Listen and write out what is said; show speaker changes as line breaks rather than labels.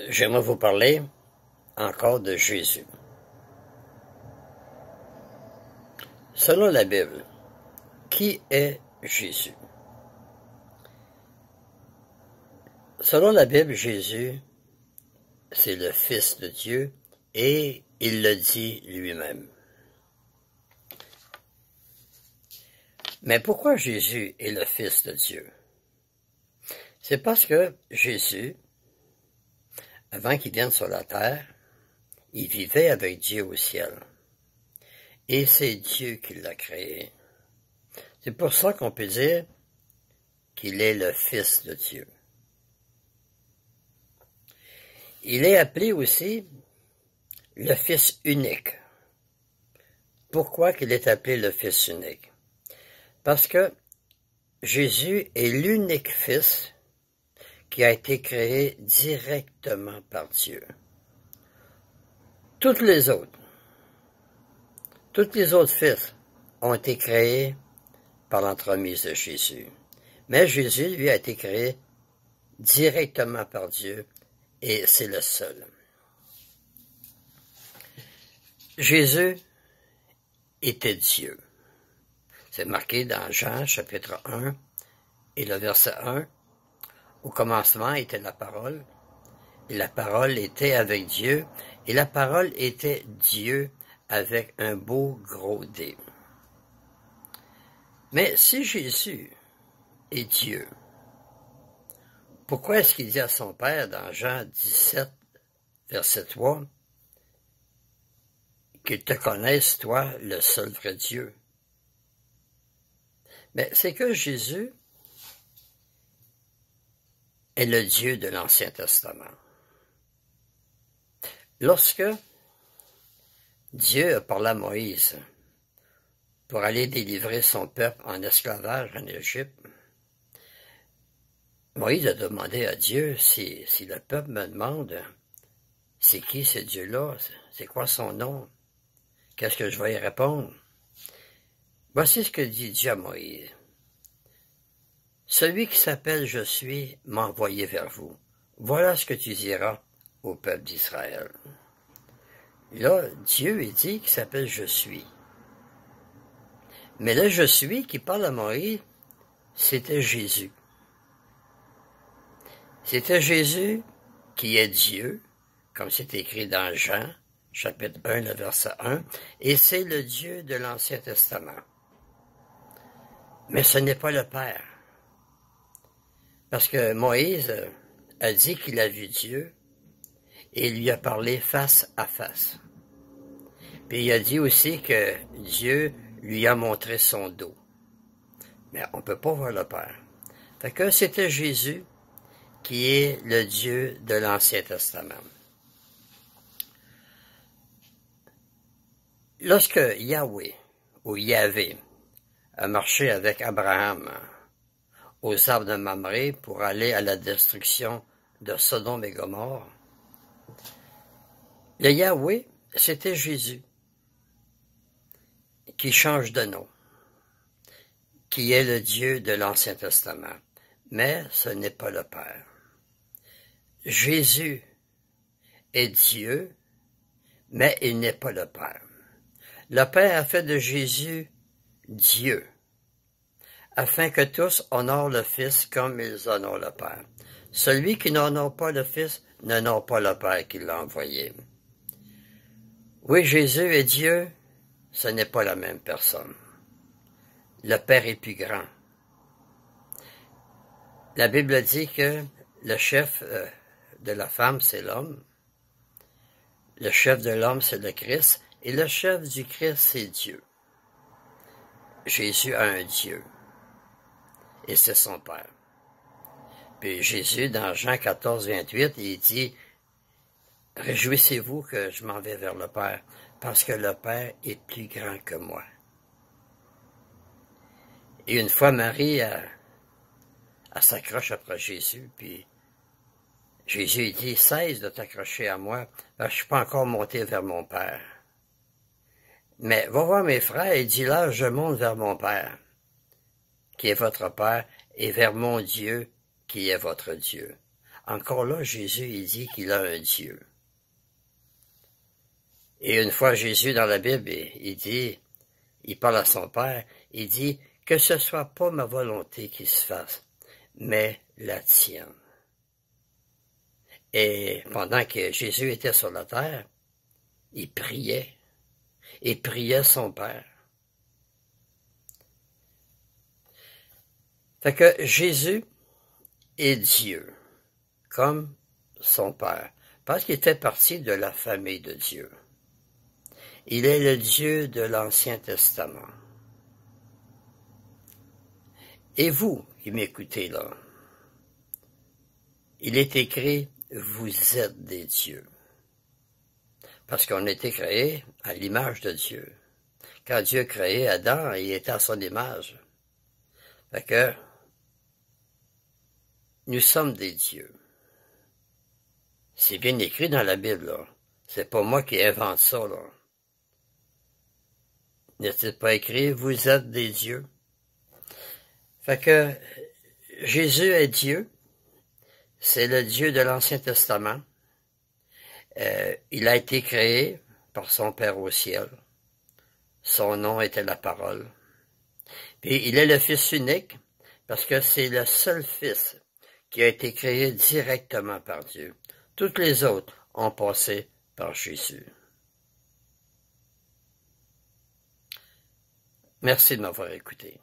J'aimerais vous parler encore de Jésus. Selon la Bible, qui est Jésus? Selon la Bible, Jésus, c'est le Fils de Dieu et il le dit lui-même. Mais pourquoi Jésus est le Fils de Dieu? C'est parce que Jésus, avant qu'il vienne sur la terre, il vivait avec Dieu au ciel. Et c'est Dieu qui l'a créé. C'est pour ça qu'on peut dire qu'il est le Fils de Dieu. Il est appelé aussi le Fils unique. Pourquoi qu'il est appelé le Fils unique? Parce que Jésus est l'unique Fils qui a été créé directement par Dieu. Tous les autres fils ont été créés par l'entremise de Jésus. Mais Jésus, lui, a été créé directement par Dieu et c'est le seul. Jésus était Dieu. C'est marqué dans Jean, chapitre 1, et le verset 1. Au commencement était la parole, et la parole était avec Dieu, et la parole était Dieu avec un beau gros D. Mais si Jésus est Dieu, pourquoi est-ce qu'il dit à son Père dans Jean 17, verset 3, qu'il te connaisse, toi, le seul vrai Dieu? Mais c'est que Jésus est le Dieu de l'Ancien Testament. Lorsque Dieu a parlé à Moïse pour aller délivrer son peuple en esclavage en Égypte, Moïse a demandé à Dieu, si le peuple me demande, c'est qui ce Dieu-là, c'est quoi son nom, qu'est-ce que je vais y répondre? Voici ce que dit Dieu à Moïse. Celui qui s'appelle Je suis m'a envoyé vers vous. Voilà ce que tu diras au peuple d'Israël. Là, Dieu il dit qu'il s'appelle Je suis. Mais le Je suis qui parle à Moïse, c'était Jésus. C'était Jésus qui est Dieu, comme c'est écrit dans Jean, chapitre 1, le verset 1, et c'est le Dieu de l'Ancien Testament. Mais ce n'est pas le Père. Parce que Moïse a dit qu'il a vu Dieu et il lui a parlé face à face. Puis il a dit aussi que Dieu lui a montré son dos. Mais on ne peut pas voir le Père. Fait que c'était Jésus qui est le Dieu de l'Ancien Testament. Lorsque Yahweh ou Yahvé a marché avec Abraham aux arbres de Mamré pour aller à la destruction de Sodome et Gomorrhe, le Yahweh, c'était Jésus, qui change de nom, qui est le Dieu de l'Ancien Testament, mais ce n'est pas le Père. Jésus est Dieu, mais il n'est pas le Père. Le Père a fait de Jésus Dieu, afin que tous honorent le Fils comme ils honorent le Père. Celui qui n'honore pas le Fils n'honore pas le Père qui l'a envoyé. Oui, Jésus est Dieu, ce n'est pas la même personne. Le Père est plus grand. La Bible dit que le chef de la femme, c'est l'homme. Le chef de l'homme, c'est le Christ. Et le chef du Christ, c'est Dieu. Jésus a un Dieu. Et c'est son Père. Puis Jésus, dans Jean 14, 28, il dit, « Réjouissez-vous que je m'en vais vers le Père, parce que le Père est plus grand que moi. » Et une fois, Marie, elle s'accroche après Jésus, puis Jésus dit, « Cesse de t'accrocher à moi, parce que je ne suis pas encore monté vers mon Père. Mais va voir mes frères et dis-leur, je monte vers mon Père, qui est votre Père, et vers mon Dieu, qui est votre Dieu. » encore là, Jésus, il dit qu'il a un Dieu. Et une fois, Jésus, dans la Bible, il parle à son Père, il dit, que ce soit pas ma volonté qui se fasse, mais la tienne. Et pendant que Jésus était sur la terre, il priait son Père. Fait que Jésus est Dieu, comme son Père, parce qu'il fait partie de la famille de Dieu. Il est le Dieu de l'Ancien Testament. Et vous qui m'écoutez là, il est écrit, vous êtes des dieux. Parce qu'on a été créés à l'image de Dieu. Quand Dieu a créé Adam, il était à son image. Fait que nous sommes des dieux. C'est bien écrit dans la Bible, là. C'est pas moi qui invente ça, là. N'est-il pas écrit, vous êtes des dieux? Fait que Jésus est Dieu. C'est le Dieu de l'Ancien Testament. Il a été créé par son Père au ciel. Son nom était la parole. Puis il est le Fils unique parce que c'est le seul Fils qui a été créé directement par Dieu. Toutes les autres ont passé par Jésus. Merci de m'avoir écouté.